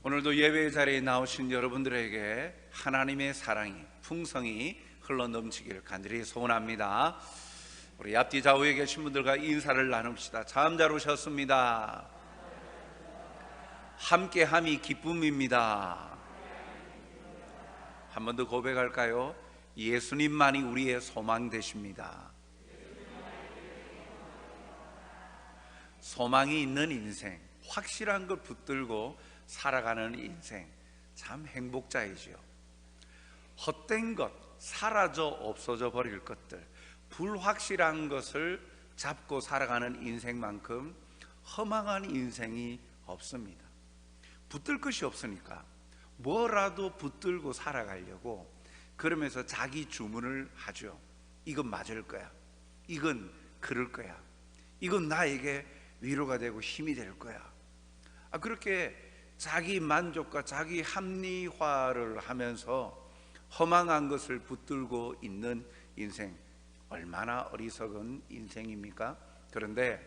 오늘도 예배 자리에 나오신 여러분들에게 하나님의 사랑이 풍성히 흘러넘치기를 간절히 소원합니다. 우리 앞뒤 좌우에 계신 분들과 인사를 나눕시다. 참 잘 오셨습니다. 함께함이 기쁨입니다. 한 번 더 고백할까요? 예수님만이 우리의 소망 되십니다. 소망이 있는 인생, 확실한 걸 붙들고 살아가는 인생, 참 행복자이지요. 헛된 것, 사라져 없어져 버릴 것들, 불확실한 것을 잡고 살아가는 인생만큼 허망한 인생이 없습니다. 붙들 것이 없으니까 뭐라도 붙들고 살아가려고 그러면서 자기 주문을 하죠. 이건 맞을 거야, 이건 그럴 거야, 이건 나에게 위로가 되고 힘이 될 거야. 그렇게 자기 만족과 자기 합리화를 하면서 허망한 것을 붙들고 있는 인생, 얼마나 어리석은 인생입니까? 그런데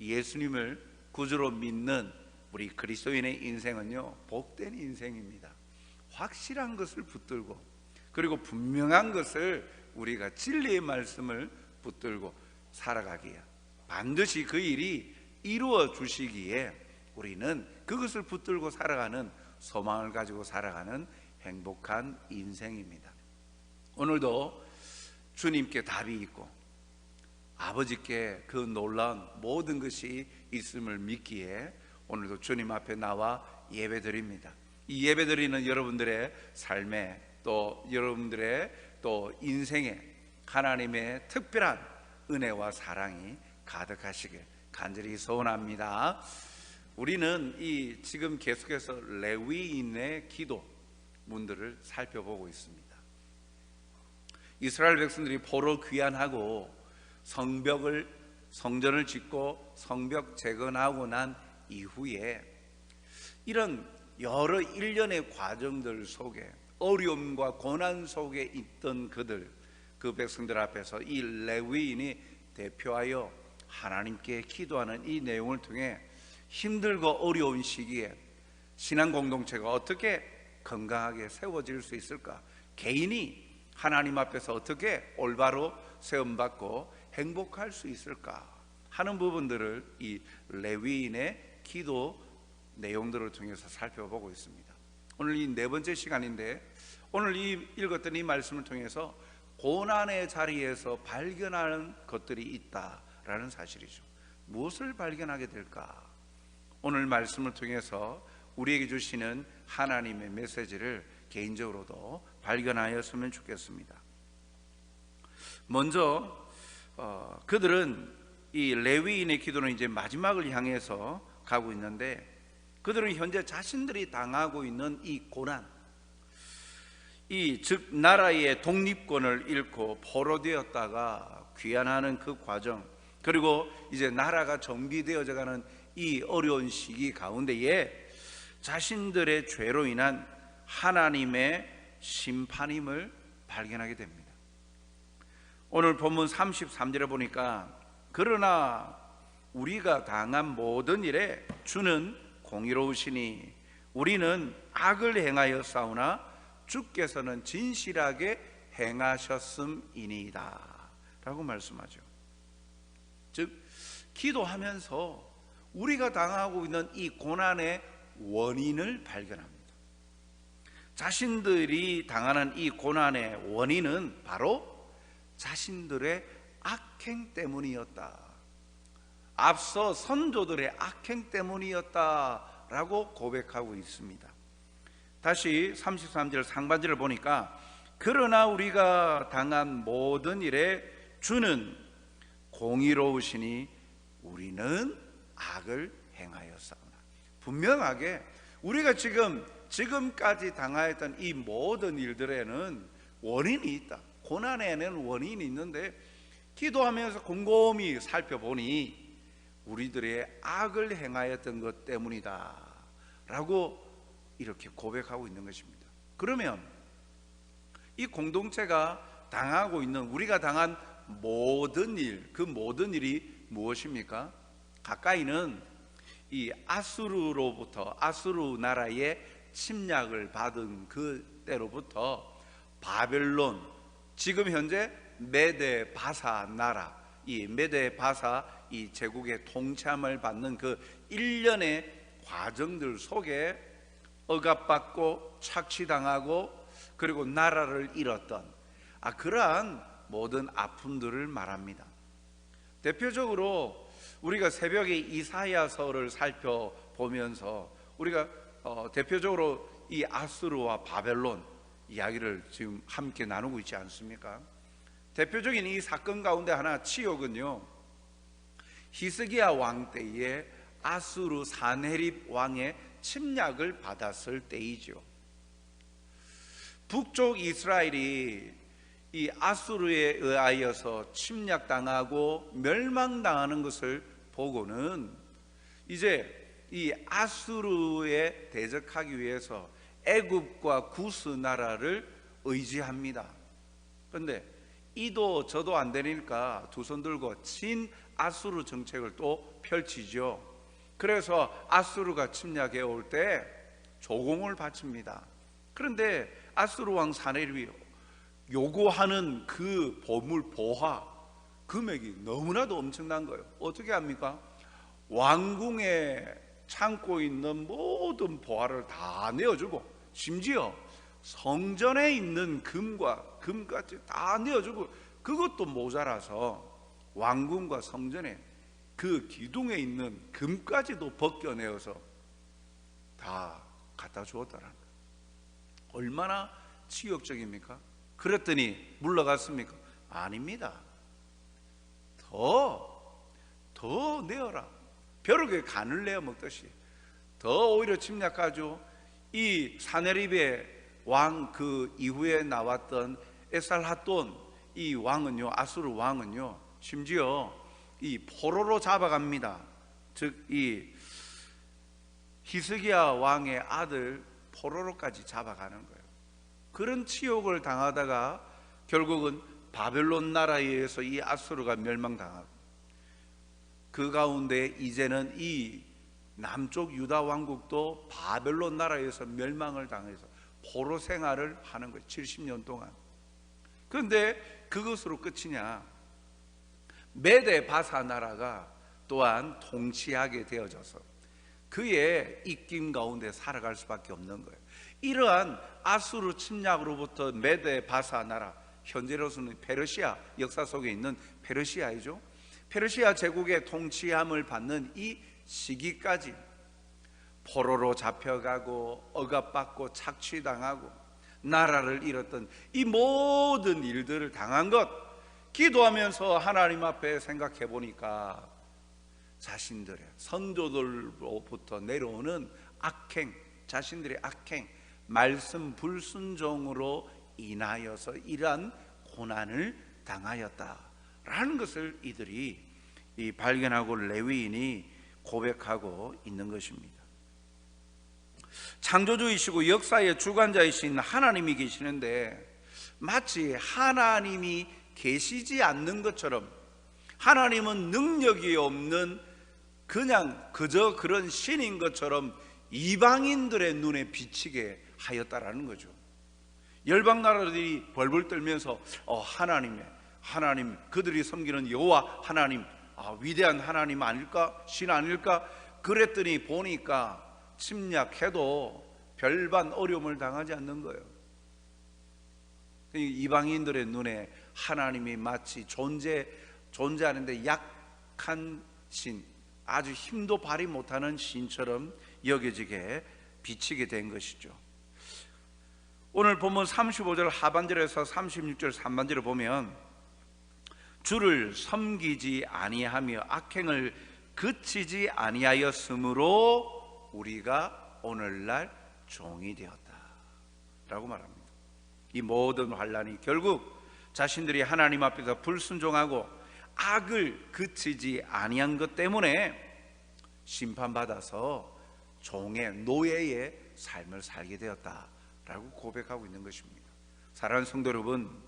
예수님을 구주로 믿는 우리 그리스도인의 인생은요, 복된 인생입니다. 확실한 것을 붙들고, 그리고 분명한 것을, 우리가 진리의 말씀을 붙들고 살아가기에 반드시 그 일이 이루어 주시기에 우리는 그것을 붙들고 살아가는 소망을 가지고 살아가는 행복한 인생입니다. 오늘도 주님께 답이 있고 아버지께 그 놀라운 모든 것이 있음을 믿기에 오늘도 주님 앞에 나와 예배드립니다. 이 예배드리는 여러분들의 삶에, 또 여러분들의 또 인생에 하나님의 특별한 은혜와 사랑이 가득하시길 간절히 소원합니다. 우리는 지금 계속해서 레위인의 기도 문들을 살펴보고 있습니다. 이스라엘 백성들이 포로 귀환하고 성전을 짓고 성벽 재건하고 난 이후에 이런 여러 일련의 과정들 속에 어려움과 고난 속에 있던 그 백성들 앞에서 이 레위인이 대표하여 하나님께 기도하는 이 내용을 통해 힘들고 어려운 시기에 신앙 공동체가 어떻게 건강하게 세워질 수 있을까? 개인이 하나님 앞에서 어떻게 올바로 세움받고 행복할 수 있을까? 하는 부분들을 이 레위인의 기도 내용들을 통해서 살펴보고 있습니다. 오늘 이 네 번째 시간인데, 오늘 읽었던 이 말씀을 통해서 고난의 자리에서 발견하는 것들이 있다라는 사실이죠. 무엇을 발견하게 될까? 오늘 말씀을 통해서 우리에게 주시는 하나님의 메시지를 개인적으로도 발견하였으면 좋겠습니다. 먼저 그들은 이 레위인의 기도는 이제 마지막을 향해서 가고 있는데, 그들은 현재 자신들이 당하고 있는 이 고난, 즉 나라의 독립권을 잃고 포로되었다가 귀환하는 그 과정, 그리고 이제 나라가 정비되어져 가는 이 어려운 시기 가운데에 자신들의 죄로 인한 하나님의 심판임을 발견하게 됩니다. 오늘 본문 33절에 보니까 그러나 우리가 당한 모든 일에 주는 공의로우시니 우리는 악을 행하여 싸우나 주께서는 진실하게 행하셨음이니이다 라고 말씀하죠. 즉 기도하면서 우리가 당하고 있는 이 고난의 원인을 발견합니다. 자신들이 당하는 이 고난의 원인은 바로 자신들의 악행 때문이었다, 앞서 선조들의 악행 때문이었다라고 고백하고 있습니다. 다시 33절 상반절을 보니까 그러나 우리가 당한 모든 일에 주는 공의로우시니 우리는 악을 행하였사오나. 분명하게 우리가 지금까지 당하였던 이 모든 일들에는 원인이 있다. 고난에는 원인이 있는데 기도하면서 곰곰이 살펴보니 우리들의 악을 행하였던 것 때문이다 라고 이렇게 고백하고 있는 것입니다. 그러면 이 공동체가 당하고 있는, 우리가 당한 모든 일, 그 모든 일이 무엇입니까? 가까이는 이 아수르 나라의 침략을 받은 그때로부터 바벨론, 지금 현재 메데 바사 나라, 이 메데 바사 이 제국의 통치함을 받는 그 일련의 과정들 속에 억압받고 착취당하고 그리고 나라를 잃었던 그러한 모든 아픔들을 말합니다. 대표적으로 우리가 새벽에 이사야서를 살펴보면서 우리가 대표적으로 이 아수르와 바벨론 이야기를 지금 함께 나누고 있지 않습니까? 대표적인 이 사건 가운데 하나 치욕은요, 히스기야 왕 때에 아수르 사네립 왕의 침략을 받았을 때이죠. 북쪽 이스라엘이 이 아수르에 의하여서 침략당하고 멸망당하는 것을 보고는 이제 이 아수르에 대적하기 위해서 애굽과 구스 나라를 의지합니다. 그런데 이도 저도 안 되니까 두 손 들고 친 아수르 정책을 또 펼치죠. 그래서 아수르가 침략해 올 때 조공을 바칩니다. 그런데 아수르 왕 사네립이 요구하는 그 보물 보화 금액이 너무나도 엄청난 거예요. 어떻게 합니까? 왕궁에 창고에 있는 모든 보화를 다 내어주고, 심지어 성전에 있는 금까지 다 내어주고, 그것도 모자라서 왕궁과 성전에 그 기둥에 있는 금까지도 벗겨내어서 다 갖다 주었다라는 거예요. 얼마나 치욕적입니까? 그랬더니 물러갔습니까? 아닙니다. 더 내어라. 벼룩에 간을 내어 먹듯이 더 오히려 침략하죠. 이 사네립의 왕 그 이후에 나왔던 에살핫돈 이 왕은요, 아수르 왕은요, 심지어 이 포로로 잡아갑니다. 즉 이 히스기야 왕의 아들 포로로까지 잡아가는 거예요. 그런 치욕을 당하다가 결국은 바벨론 나라에 의해서 이 아수르가 멸망당하고, 그 가운데 이제는 이 남쪽 유다 왕국도 바벨론 나라에서 멸망을 당해서 포로 생활을 하는 거예요. 70년 동안. 그런데 그것으로 끝이냐? 메데 바사 나라가 또한 통치하게 되어져서 그의 입김 가운데 살아갈 수밖에 없는 거예요. 이러한 아수르 침략으로부터 메데 바사 나라, 현재로서는 페르시아, 역사 속에 있는 페르시아이죠. 페르시아 제국의 통치함을 받는 이 시기까지 포로로 잡혀가고 억압받고 착취당하고 나라를 잃었던 이 모든 일들을 당한 것, 기도하면서 하나님 앞에 생각해 보니까 자신들의 선조들로부터 내려오는 악행, 자신들의 악행, 말씀 불순종으로 인하여서 이러한 고난을 당하였다라는 것을 이들이 발견하고 레위인이 고백하고 있는 것입니다. 창조주이시고 역사의 주관자이신 하나님이 계시는데 마치 하나님이 계시지 않는 것처럼, 하나님은 능력이 없는 그저 그런 신인 것처럼 이방인들의 눈에 비치게 하였다라는 거죠. 열방 나라들이 벌벌 떨면서 하나님, 그들이 섬기는 여호와 하나님, 위대한 하나님 아닐까? 신 아닐까? 그랬더니 보니까 침략해도 별반 어려움을 당하지 않는 거예요. 이방인들의 눈에 하나님이 마치 존재하는데 약한 신, 아주 힘도 발휘 못하는 신처럼 여겨지게 비치게 된 것이죠. 오늘 본문 35절 하반절에서 36절 상반절을 보면 주를 섬기지 아니하며 악행을 그치지 아니하였으므로 우리가 오늘날 종이 되었다 라고 말합니다. 이 모든 환난이 결국 자신들이 하나님 앞에서 불순종하고 악을 그치지 아니한 것 때문에 심판받아서 종의 노예의 삶을 살게 되었다라고 고백하고 있는 것입니다. 사랑하는 성도 여러분,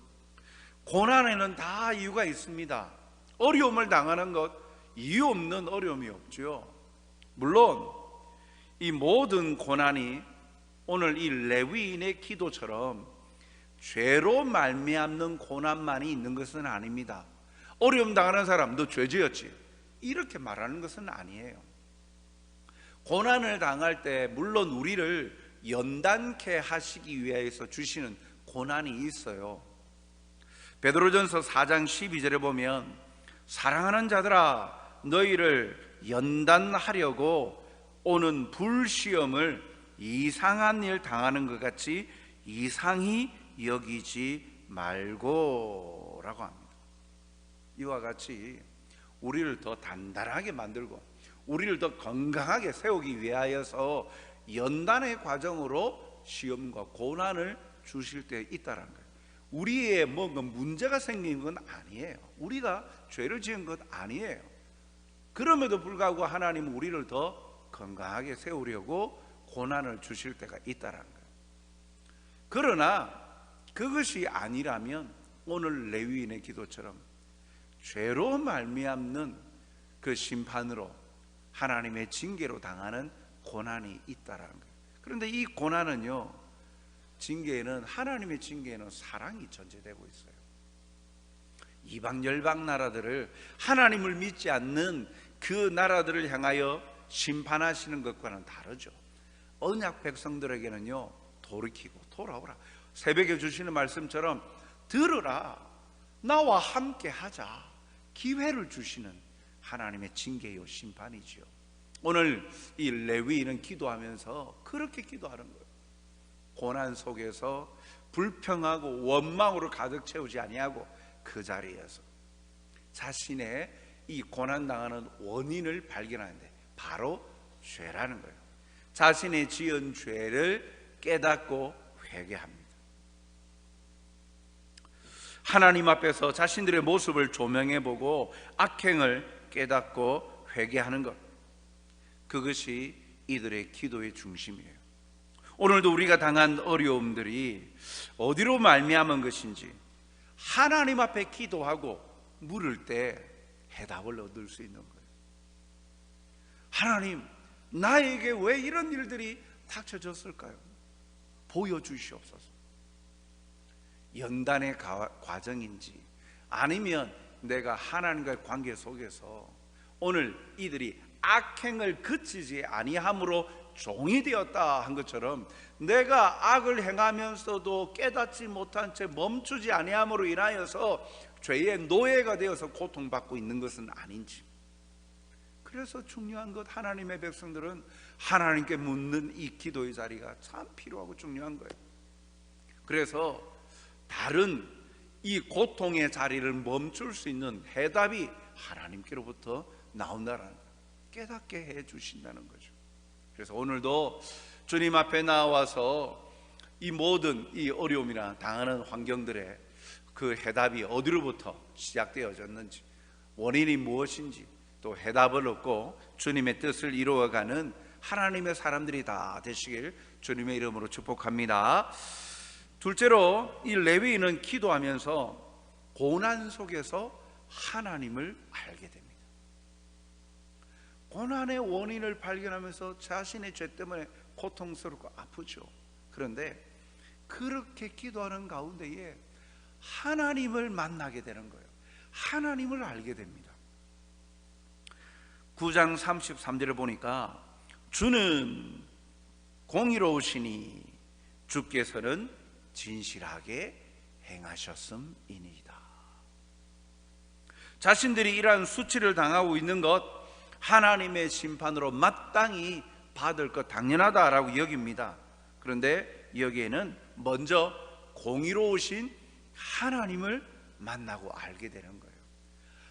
고난에는 다 이유가 있습니다. 어려움을 당하는 것, 이유 없는 어려움이 없죠. 물론 이 모든 고난이 오늘 이 레위인의 기도처럼 죄로 말미암는 고난만이 있는 것은 아닙니다. 어려움 당하는 사람, 너 죄 지었지? 이렇게 말하는 것은 아니에요. 고난을 당할 때 물론 우리를 연단케 하시기 위해서 주시는 고난이 있어요. 베드로전서 4장 12절에 보면 사랑하는 자들아 너희를 연단하려고 오는 불시험을 이상한 일 당하는 것 같이 이상히 여기지 말고 라고 합니다. 이와 같이 우리를 더 단단하게 만들고 우리를 더 건강하게 세우기 위하여서 연단의 과정으로 시험과 고난을 주실 때 있다는 거예요. 우리의 뭔가 문제가 생긴 건 아니에요. 우리가 죄를 지은 것 아니에요. 그럼에도 불구하고 하나님은 우리를 더 건강하게 세우려고 고난을 주실 때가 있다는 거예요. 그러나 그것이 아니라면 오늘 레위인의 기도처럼 죄로 말미암는 그 심판으로 하나님의 징계로 당하는 고난이 있다라는 거예요. 그런데 이 고난은요, 징계에는, 하나님의 징계에는 사랑이 전제되고 있어요. 이방 열방 나라들을, 하나님을 믿지 않는 그 나라들을 향하여 심판하시는 것과는 다르죠. 언약 백성들에게는요, 돌이키고 돌아오라, 새벽에 주시는 말씀처럼 들으라, 나와 함께 하자, 기회를 주시는 하나님의 징계요 심판이지요. 오늘 이 레위인은 기도하면서 그렇게 기도하는 거예요. 고난 속에서 불평하고 원망으로 가득 채우지 아니하고 그 자리에서 자신의 이 고난당하는 원인을 발견하는데 바로 죄라는 거예요. 자신의 지은 죄를 깨닫고 회개합니다. 하나님 앞에서 자신들의 모습을 조명해보고 악행을 깨닫고 회개하는 것, 그것이 이들의 기도의 중심이에요. 오늘도 우리가 당한 어려움들이 어디로 말미암은 것인지 하나님 앞에 기도하고 물을 때 해답을 얻을 수 있는 거예요. 하나님, 나에게 왜 이런 일들이 닥쳐졌을까요? 보여주시옵소서. 연단의 과정인지 아니면 내가 하나님과의 관계 속에서 오늘 이들이 악행을 그치지 아니함으로 종이 되었다 한 것처럼 내가 악을 행하면서도 깨닫지 못한 채 멈추지 아니함으로 인하여서 죄의 노예가 되어서 고통받고 있는 것은 아닌지. 그래서 중요한 것, 하나님의 백성들은 하나님께 묻는 이 기도의 자리가 참 필요하고 중요한 거예요. 그래서 다른 이 고통의 자리를 멈출 수 있는 해답이 하나님께로부터 나온다는 거예요. 깨닫게 해 주신다는 거죠. 그래서 오늘도 주님 앞에 나와서 이 모든 이 어려움이나 당하는 환경들의 그 해답이 어디로부터 시작되어졌는지, 원인이 무엇인지 또 해답을 얻고 주님의 뜻을 이루어가는 하나님의 사람들이 다 되시길 주님의 이름으로 축복합니다. 둘째로 이 레위인은 기도하면서 고난 속에서 하나님을 알게 됩니다. 고난의 원인을 발견하면서 자신의 죄 때문에 고통스럽고 아프죠. 그런데 그렇게 기도하는 가운데에 하나님을 만나게 되는 거예요. 하나님을 알게 됩니다. 9장 33절을 보니까 주는 공의로우시니 주께서는 진실하게 행하셨음이니이다. 자신들이 이러한 수치를 당하고 있는 것, 하나님의 심판으로 마땅히 받을 것 당연하다라고 여깁니다. 그런데 여기에는 먼저 공의로우신 하나님을 만나고 알게 되는 거예요.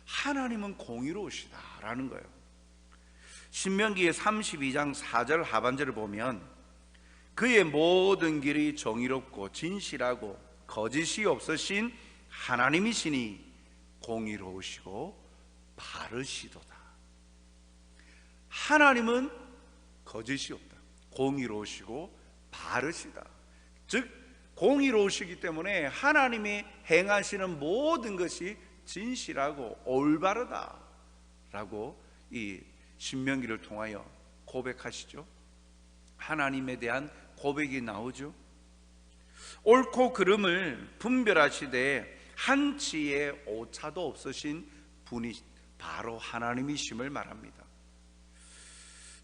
하나님은 공의로우시다라는 거예요. 신명기의 32장 4절 하반절을 보면 그의 모든 길이 정의롭고 진실하고 거짓이 없으신 하나님이시니 공의로우시고 바르시도다. 하나님은 거짓이 없다. 공의로우시고 바르시다. 즉 공의로우시기 때문에 하나님이 행하시는 모든 것이 진실하고 올바르다라고 이 신명기를 통하여 고백하시죠. 하나님에 대한 고백이 나오죠. 옳고 그름을 분별하시되 한치의 오차도 없으신 분이 바로 하나님이심을 말합니다.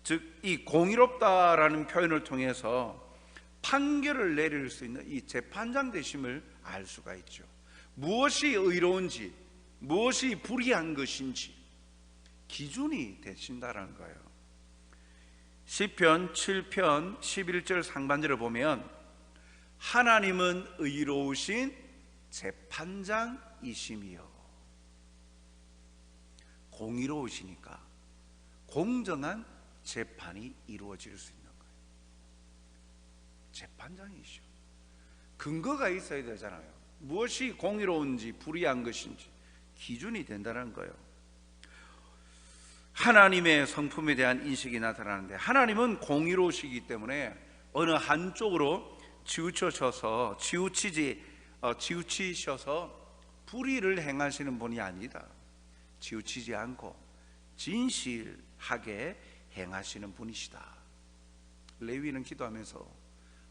즉 이 공의롭다라는 표현을 통해서 판결을 내릴 수 있는 이 재판장 되심을 알 수가 있죠. 무엇이 의로운지, 무엇이 불의한 것인지 기준이 되신다는 거예요. 시편 7편 11절 상반절을 보면 하나님은 의로우신 재판장이시며, 공의로우시니까 공정한 재판이 이루어질 수 있는 거예요. 재판장이시오. 근거가 있어야 되잖아요. 무엇이 공의로운지 불의한 것인지 기준이 된다는 거예요. 하나님의 성품에 대한 인식이 나타나는데, 하나님은 공의로우시기 때문에 어느 한쪽으로 치우치셔서 불의를 행하시는 분이 아니다. 치우치지 않고 진실하게 행하시는 분이시다. 레위는 기도하면서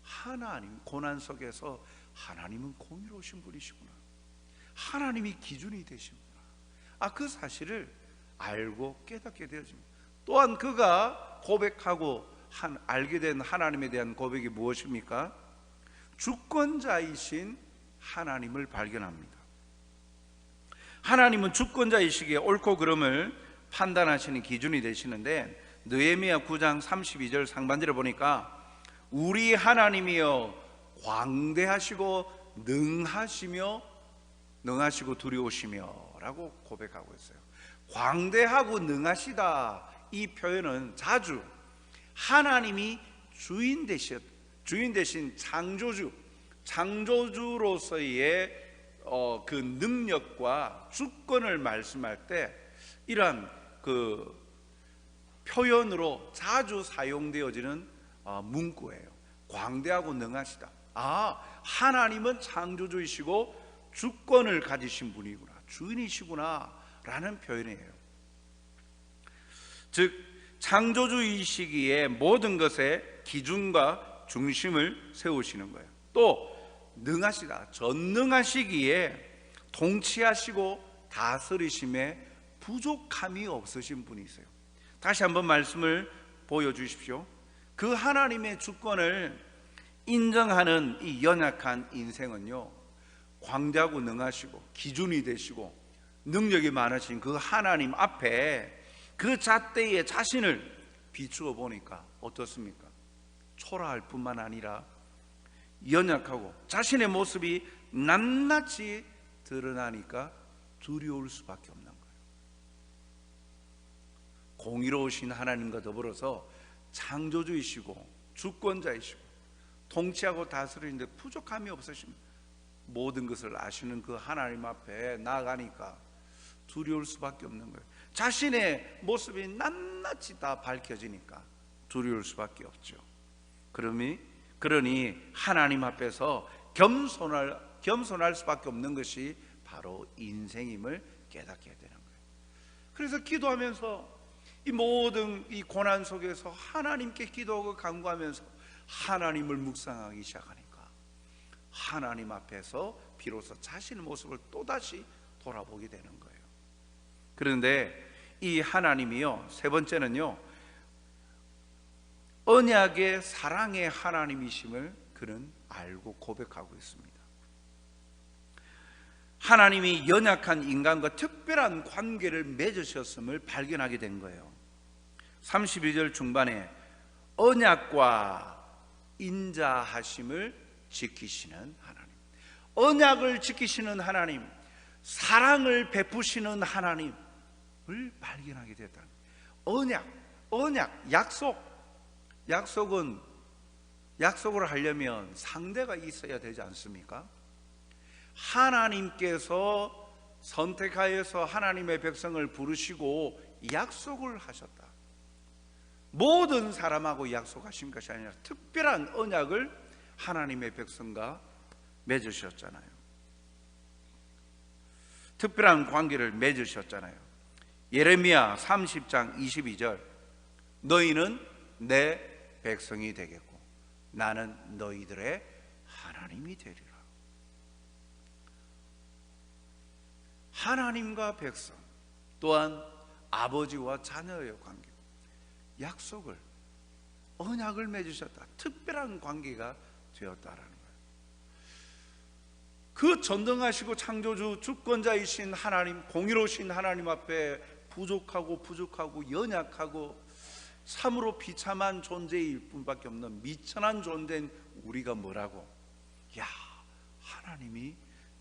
하나님, 고난 속에서 하나님은 공의로우신 분이시구나, 하나님이 기준이 되시구나, 그 사실을 알고 깨닫게 되어집니다. 또한 그가 고백하고 알게 된 하나님에 대한 고백이 무엇입니까? 주권자이신 하나님을 발견합니다. 하나님은 주권자이시기에 옳고 그름을 판단하시는 기준이 되시는데, 느헤미야 9장 32절 상반절을 보니까 우리 하나님이여 광대하시고 능하시고 두려우시며 라고 고백하고 있어요. 광대하고 능하시다, 이 표현은 자주 하나님이 주인 대신 창조주로서의 그 능력과 주권을 말씀할 때 이러한 그 표현으로 자주 사용되어지는 문구예요. 광대하고 능하시다. 하나님은 창조주이시고 주권을 가지신 분이구나, 주인이시구나 라는 표현이에요. 즉 창조주이시기에 모든 것에 기준과 중심을 세우시는 거예요. 또 능하시다, 전능하시기에 통치하시고 다스리심에 부족함이 없으신 분이세요. 다시 한번 말씀을 보여주십시오. 그 하나님의 주권을 인정하는 이 연약한 인생은요, 광대하고 능하시고 기준이 되시고 능력이 많으신 그 하나님 앞에 그 잣대에 자신을 비추어 보니까 어떻습니까? 초라할 뿐만 아니라 연약하고 자신의 모습이 낱낱이 드러나니까 두려울 수밖에 없는 거예요. 공의로우신 하나님과 더불어서 창조주이시고 주권자이시고 통치하고 다스리는데 부족함이 없으십니다. 모든 것을 아시는 그 하나님 앞에 나아가니까 두려울 수밖에 없는 거예요. 자신의 모습이 낱낱이 다 밝혀지니까 두려울 수밖에 없죠. 그러니 하나님 앞에서 겸손할 수밖에 없는 것이 바로 인생임을 깨닫게 되는 거예요. 그래서 기도하면서 이 모든 이 고난 속에서 하나님께 기도하고 간구하면서 하나님을 묵상하기 시작하니까 하나님 앞에서 비로소 자신의 모습을 또다시 돌아보게 되는 거예요. 그런데 이 하나님이요, 세 번째는요, 언약의 사랑의 하나님이심을 그는 알고 고백하고 있습니다. 하나님이 연약한 인간과 특별한 관계를 맺으셨음을 발견하게 된 거예요. 32절 중반에 언약과 인자하심을 지키시는 하나님, 언약을 지키시는 하나님, 사랑을 베푸시는 하나님을 발견하게 됐다. 언약, 약속을 하려면 상대가 있어야 되지 않습니까? 하나님께서 선택하여서 하나님의 백성을 부르시고 약속을 하셨다. 모든 사람하고 약속하신 것이 아니라 특별한 언약을 하나님의 백성과 맺으셨잖아요. 특별한 관계를 맺으셨잖아요. 예레미야 30장 22절, 너희는 내 백성이 되겠고 나는 너희들의 하나님이 되리라. 하나님과 백성, 또한 아버지와 자녀의 관계, 약속을, 언약을 맺으셨다. 특별한 관계가 되었다라는 거예요. 그 전능하시고 창조주 주권자이신 하나님, 공의로우신 하나님 앞에 부족하고 연약하고 참으로 비참한 존재일 뿐밖에 없는 미천한 존재인 우리가 뭐라고? 야, 하나님이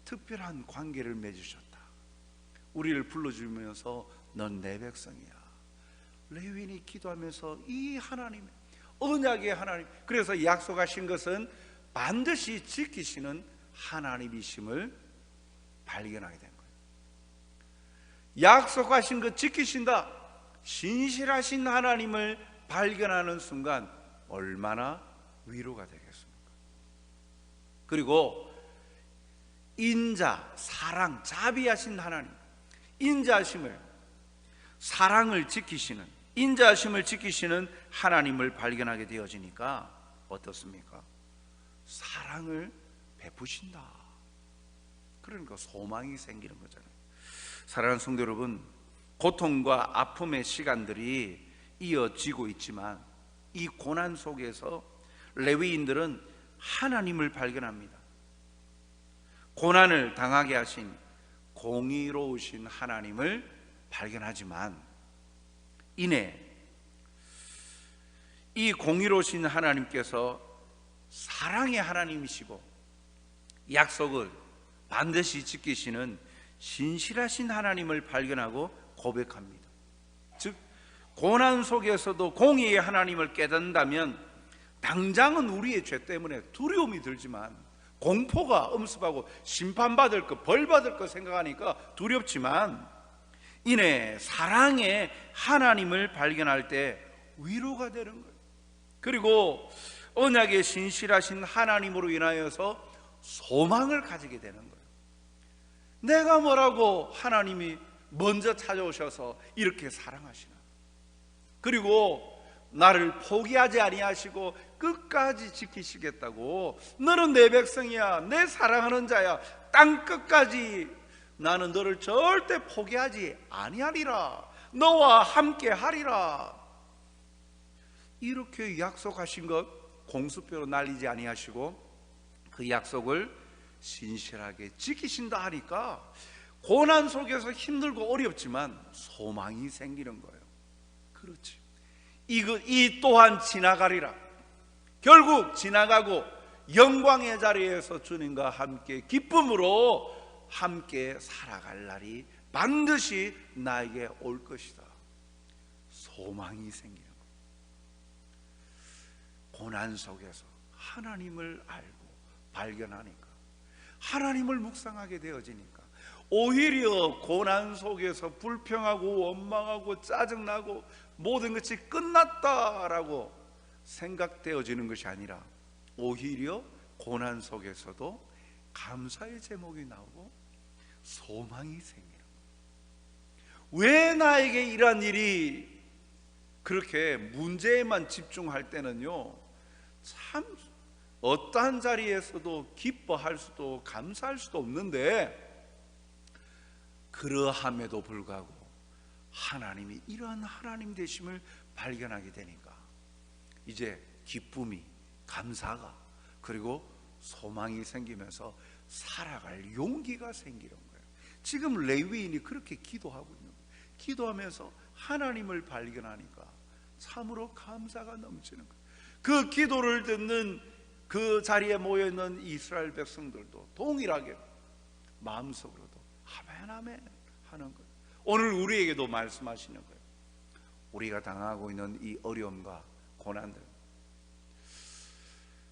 특별한 관계를 맺으셨다. 우리를 불러주면서 넌 내 백성이야. 레위인이 기도하면서 이 하나님의 언약의 하나님, 그래서 약속하신 것은 반드시 지키시는 하나님이심을 발견하게 된 거예요. 약속하신 것 지키신다, 신실하신 하나님을 발견하는 순간 얼마나 위로가 되겠습니까? 그리고 인자, 사랑, 자비하신 하나님, 인자하심을, 사랑을 지키시는, 인자하심을 지키시는 하나님을 발견하게 되어지니까 어떻습니까? 사랑을 베푸신다. 그러니까 소망이 생기는 거잖아요. 사랑하는 성도 여러분, 고통과 아픔의 시간들이 이어지고 있지만 이 고난 속에서 레위인들은 하나님을 발견합니다. 고난을 당하게 하신 공의로우신 하나님을 발견하지만 이내 이 공의로우신 하나님께서 사랑의 하나님이시고 약속을 반드시 지키시는 신실하신 하나님을 발견하고 고백합니다. 즉 고난 속에서도 공의의 하나님을 깨닫는다면 당장은 우리의 죄 때문에 두려움이 들지만, 공포가 엄습하고 심판받을 것, 벌받을 것 생각하니까 두렵지만, 이내 사랑의 하나님을 발견할 때 위로가 되는 거예요. 그리고 언약의 신실하신 하나님으로 인하여서 소망을 가지게 되는 거예요. 내가 뭐라고 하나님이 먼저 찾아오셔서 이렇게 사랑하시나, 그리고 나를 포기하지 아니하시고 끝까지 지키시겠다고, 너는 내 백성이야, 내 사랑하는 자야, 땅 끝까지 나는 너를 절대 포기하지 아니하리라, 너와 함께 하리라, 이렇게 약속하신 것 공수표로 날리지 아니하시고 그 약속을 신실하게 지키신다 하니까 고난 속에서 힘들고 어렵지만 소망이 생기는 거예요. 그렇지, 이 또한 지나가리라. 결국 지나가고 영광의 자리에서 주님과 함께 기쁨으로 함께 살아갈 날이 반드시 나에게 올 것이다. 소망이 생기는 거예요. 고난 속에서 하나님을 알고 발견하니까, 하나님을 묵상하게 되어지니까 오히려 고난 속에서 불평하고 원망하고 짜증나고 모든 것이 끝났다라고 생각되어지는 것이 아니라 오히려 고난 속에서도 감사의 제목이 나오고 소망이 생기는 거예요. 왜 나에게 이런 일이, 그렇게 문제에만 집중할 때는요 참 어떠한 자리에서도 기뻐할 수도 감사할 수도 없는데, 그러함에도 불구하고 하나님이 이러한 하나님 되심을 발견하게 되니까 이제 기쁨이, 감사가, 그리고 소망이 생기면서 살아갈 용기가 생기는 거예요. 지금 레위인이 그렇게 기도하고 있는 거예요. 기도하면서 하나님을 발견하니까 참으로 감사가 넘치는 거예요. 그 기도를 듣는 그 자리에 모여있는 이스라엘 백성들도 동일하게 마음속으로도 아멘 아멘 하는 거예요. 오늘 우리에게도 말씀하시는 거예요. 우리가 당하고 있는 이 어려움과 고난들,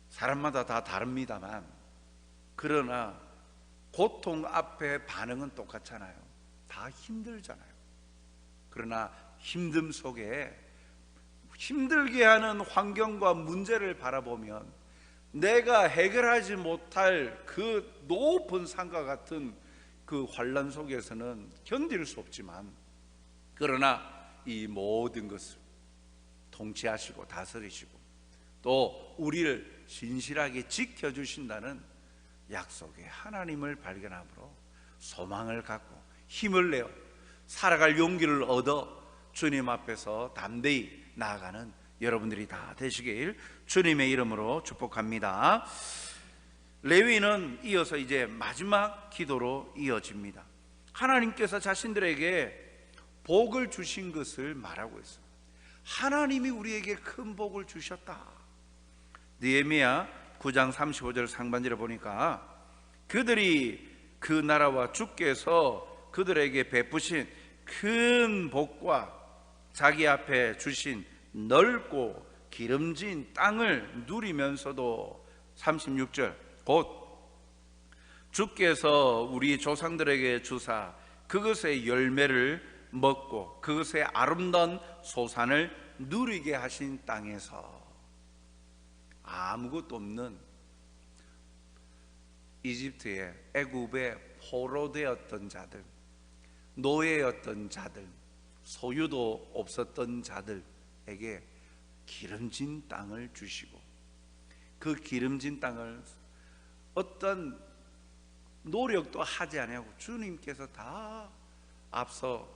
사람마다 다 다릅니다만, 그러나 고통 앞에 반응은 똑같잖아요. 다 힘들잖아요. 그러나 힘듦 속에 힘들게 하는 환경과 문제를 바라보면 내가 해결하지 못할 그 높은 산과 같은 그 환란 속에서는 견딜 수 없지만, 그러나 이 모든 것을 통치하시고 다스리시고 또 우리를 신실하게 지켜주신다는 약속의 하나님을 발견함으로 소망을 갖고 힘을 내어 살아갈 용기를 얻어 주님 앞에서 담대히 나아가는 여러분들이 다 되시길 주님의 이름으로 축복합니다. 레위인은 이어서 이제 마지막 기도로 이어집니다. 하나님께서 자신들에게 복을 주신 것을 말하고 있어요. 하나님이 우리에게 큰 복을 주셨다. 느헤미야 9장 35절 상반절에 보니까 그들이 그 나라와 주께서 그들에게 베푸신 큰 복과 자기 앞에 주신 넓고 기름진 땅을 누리면서도 36절 곧 주께서 우리 조상들에게 주사 그것의 열매를 먹고 그것의 아름다운 소산을 누리게 하신 땅에서 아무것도 없는 이집트의 애굽의 포로되었던 자들, 노예였던 자들, 소유도 없었던 자들에게 기름진 땅을 주시고 그 기름진 땅을 어떤 노력도 하지 아니하고 주님께서 다 앞서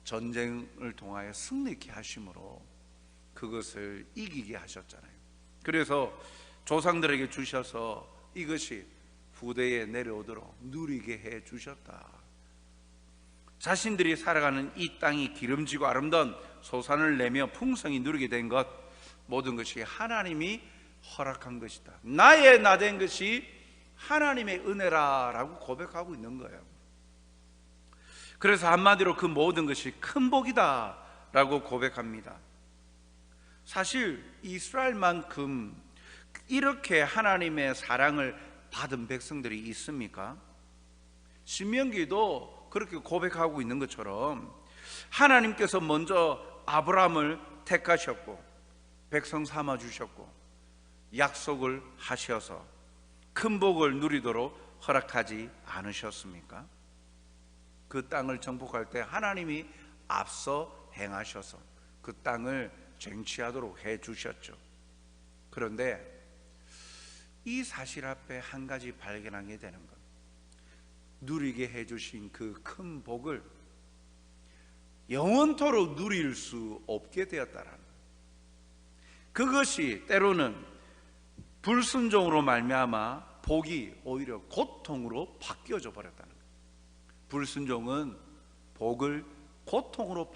전쟁을 통하여 승리케 하심으로 그것을 이기게 하셨잖아요. 그래서 조상들에게 주셔서 이것이 후대에 내려오도록 누리게 해 주셨다. 자신들이 살아가는 이 땅이 기름지고 아름다운 소산을 내며 풍성히 누리게 된 것, 모든 것이 하나님이 허락한 것이다. 나의 나된 것이 하나님의 은혜라라고 고백하고 있는 거예요. 그래서 한마디로 그 모든 것이 큰 복이다 라고 고백합니다. 사실 이스라엘만큼 이렇게 하나님의 사랑을 받은 백성들이 있습니까? 신명기도 그렇게 고백하고 있는 것처럼 하나님께서 먼저 아브라함을 택하셨고 백성 삼아 주셨고 약속을 하셔서 큰 복을 누리도록 허락하지 않으셨습니까? 그 땅을 정복할 때 하나님이 앞서 행하셔서 그 땅을 쟁취하도록 해 주셨죠. 그런데 이 사실 앞에 한 가지 발견하게 되는 것, 누리게 해 주신 그 큰 복을 영원토록 누릴 수 없게 되었다라는 것. 그것이 때로는 불순종으로 말미암아 복이 오히려 고통으로 바뀌어져 버렸다는 것. 불순종은 복을 고통으로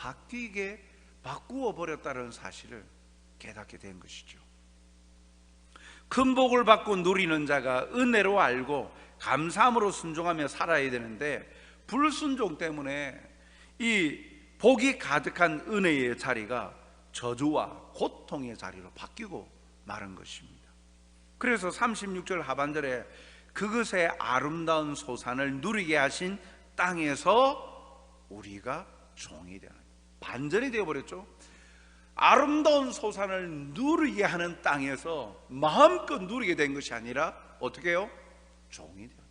바꾸어 버렸다는 사실을 깨닫게 된 것이죠. 큰 복을 받고 누리는 자가 은혜로 알고 감사함으로 순종하며 살아야 되는데 불순종 때문에 이 복이 가득한 은혜의 자리가 저주와 고통의 자리로 바뀌고 마른 것입니다. 그래서 36절 하반절에 그것의 아름다운 소산을 누리게 하신 땅에서 우리가 종이 되는, 반전이 되어버렸죠. 아름다운 소산을 누리게 하는 땅에서 마음껏 누리게 된 것이 아니라 어떻게 해요? 종이 되었다.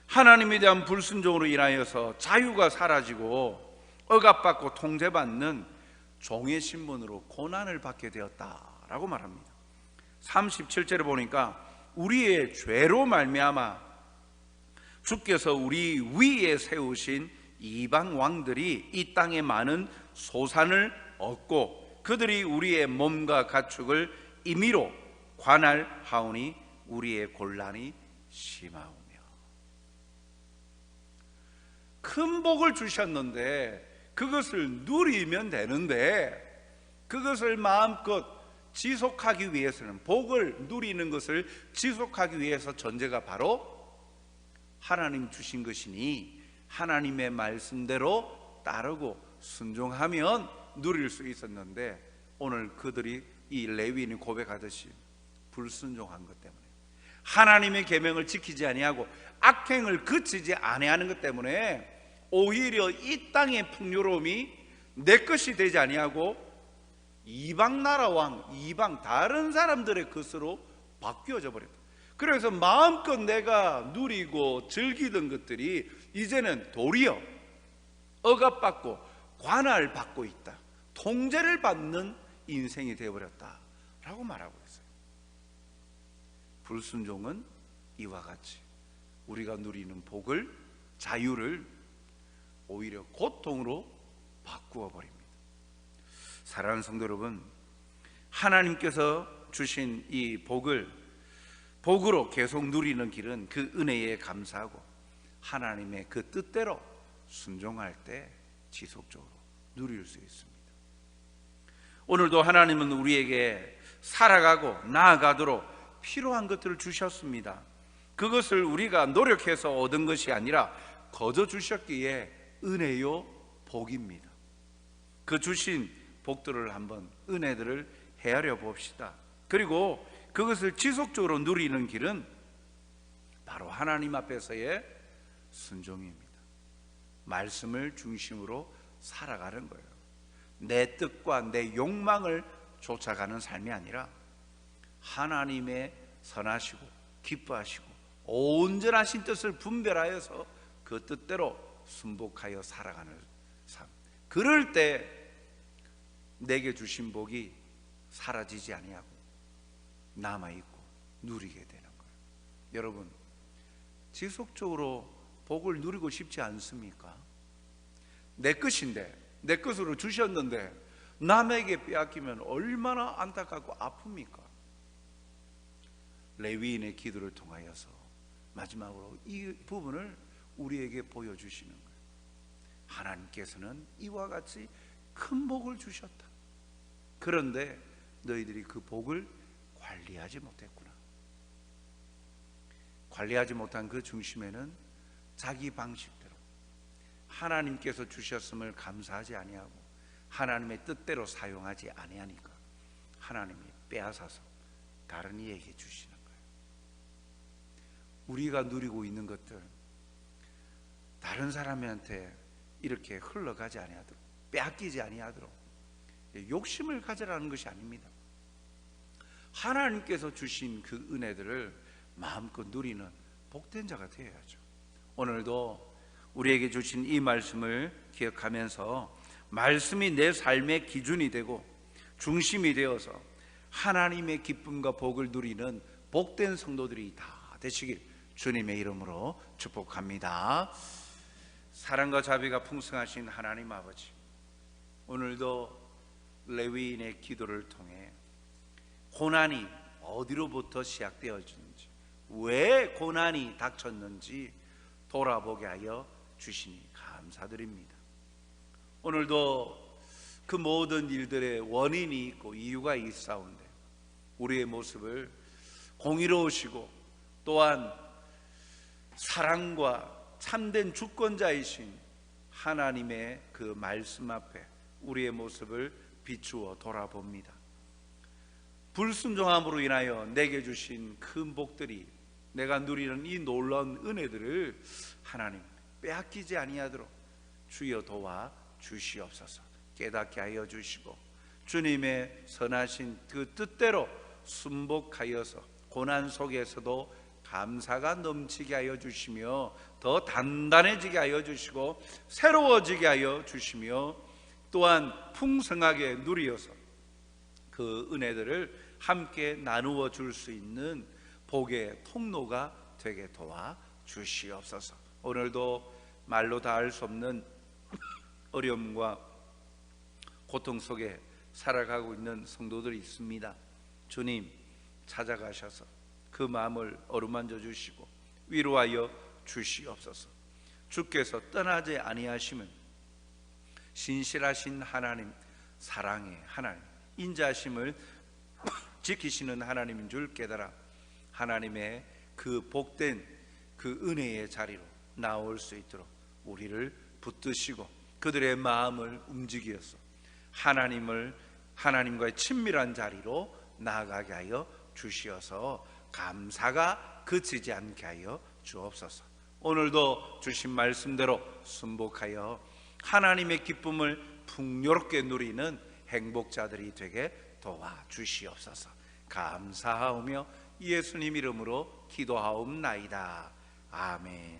하나님에 대한 불순종으로 인하여서 자유가 사라지고 억압받고 통제받는 종의 신분으로 고난을 받게 되었다라고 말합니다. 37절에 보니까 우리의 죄로 말미암아 주께서 우리 위에 세우신 이방 왕들이 이 땅에 많은 소산을 얻고 그들이 우리의 몸과 가축을 임의로 관할하오니 우리의 곤란이 심하오며. 큰 복을 주셨는데 그것을 누리면 되는데 그것을 마음껏 지속하기 위해서는, 복을 누리는 것을 지속하기 위해서 전제가 바로 하나님 주신 것이니 하나님의 말씀대로 따르고 순종하면 누릴 수 있었는데 오늘 그들이 이 레위인이 고백하듯이 불순종한 것 때문에, 하나님의 계명을 지키지 아니하고 악행을 그치지 아니하는 것 때문에 오히려 이 땅의 풍요로움이 내 것이 되지 아니하고 이방 나라 왕, 이방 다른 사람들의 것으로 바뀌어져 버렸다. 그래서 마음껏 내가 누리고 즐기던 것들이 이제는 도리어 억압받고 관할받고 있다, 통제를 받는 인생이 되어버렸다라고 말하고 있어요. 불순종은 이와 같이 우리가 누리는 복을, 자유를 오히려 고통으로 바꾸어 버립니다. 사랑하는 성도 여러분, 하나님께서 주신 이 복을 복으로 계속 누리는 길은 그 은혜에 감사하고 하나님의 그 뜻대로 순종할 때 지속적으로 누릴 수 있습니다. 오늘도 하나님은 우리에게 살아가고 나아가도록 필요한 것들을 주셨습니다. 그것을 우리가 노력해서 얻은 것이 아니라 거저 주셨기에 은혜요 복입니다. 그 주신 복들을 한번, 은혜들을 헤아려 봅시다. 그리고 그것을 지속적으로 누리는 길은 바로 하나님 앞에서의 순종입니다. 말씀을 중심으로 살아가는 거예요. 내 뜻과 내 욕망을 쫓아가는 삶이 아니라 하나님의 선하시고 기뻐하시고 온전하신 뜻을 분별하여서 그 뜻대로 순복하여 살아가는 삶. 그럴 때 내게 주신 복이 사라지지 아니하고 남아있고 누리게 되는 거예요. 여러분, 지속적으로 복을 누리고 싶지 않습니까? 내 것인데, 내 것으로 주셨는데 남에게 빼앗기면 얼마나 안타깝고 아픕니까? 레위인의 기도를 통하여서 마지막으로 이 부분을 우리에게 보여주시는 거예요. 하나님께서는 이와 같이 큰 복을 주셨다. 그런데 너희들이 그 복을 관리하지 못했구나. 관리하지 못한 그 중심에는 자기 방식대로 하나님께서 주셨음을 감사하지 아니하고 하나님의 뜻대로 사용하지 아니하니까 하나님이 빼앗아서 다른 이에게 주시는 거예요. 우리가 누리고 있는 것들 다른 사람한테 이렇게 흘러가지 아니하도록, 빼앗기지 아니하도록 욕심을 가져라는 것이 아닙니다. 하나님께서 주신 그 은혜들을 마음껏 누리는 복된 자가 되어야죠. 오늘도 우리에게 주신 이 말씀을 기억하면서 말씀이 내 삶의 기준이 되고 중심이 되어서 하나님의 기쁨과 복을 누리는 복된 성도들이 다 되시길 주님의 이름으로 축복합니다. 사랑과 자비가 풍성하신 하나님 아버지, 오늘도 레위인의 기도를 통해 고난이 어디로부터 시작되어지는지, 왜 고난이 닥쳤는지 돌아보게 하여 주시니 감사드립니다. 오늘도 그 모든 일들의 원인이 있고 이유가 있사온데 우리의 모습을 공의로우시고 또한 사랑과 참된 주권자이신 하나님의 그 말씀 앞에 우리의 모습을 비추어 돌아봅니다. 불순종함으로 인하여 내게 주신 큰 복들이, 내가 누리는 이 놀라운 은혜들을 하나님 빼앗기지 아니하도록 주여 도와 주시옵소서. 깨닫게 하여 주시고 주님의 선하신 그 뜻대로 순복하여서 고난 속에서도 감사가 넘치게 하여 주시며 더 단단해지게 하여 주시고 새로워지게 하여 주시며 또한 풍성하게 누리어서 그 은혜들을 함께 나누어 줄 수 있는 복의 통로가 되게 도와 주시옵소서. 오늘도 말로 다 할 수 없는 어려움과 고통 속에 살아가고 있는 성도들이 있습니다. 주님 찾아가셔서 그 마음을 어루만져 주시고 위로하여 주시옵소서. 주께서 떠나지 아니하시면 신실하신 하나님, 사랑의 하나님, 인자하심을 지키시는 하나님인 줄 깨달아 하나님의 그 복된 그 은혜의 자리로 나올 수 있도록 우리를 붙드시고 그들의 마음을 움직여서 하나님과의 친밀한 자리로 나아가게 하여 주시어서 감사가 그치지 않게 하여 주옵소서. 오늘도 주신 말씀대로 순복하여 하나님의 기쁨을 풍요롭게 누리는 행복자들이 되게 도와주시옵소서. 감사하오며 예수님 이름으로 기도하옵나이다. 아멘.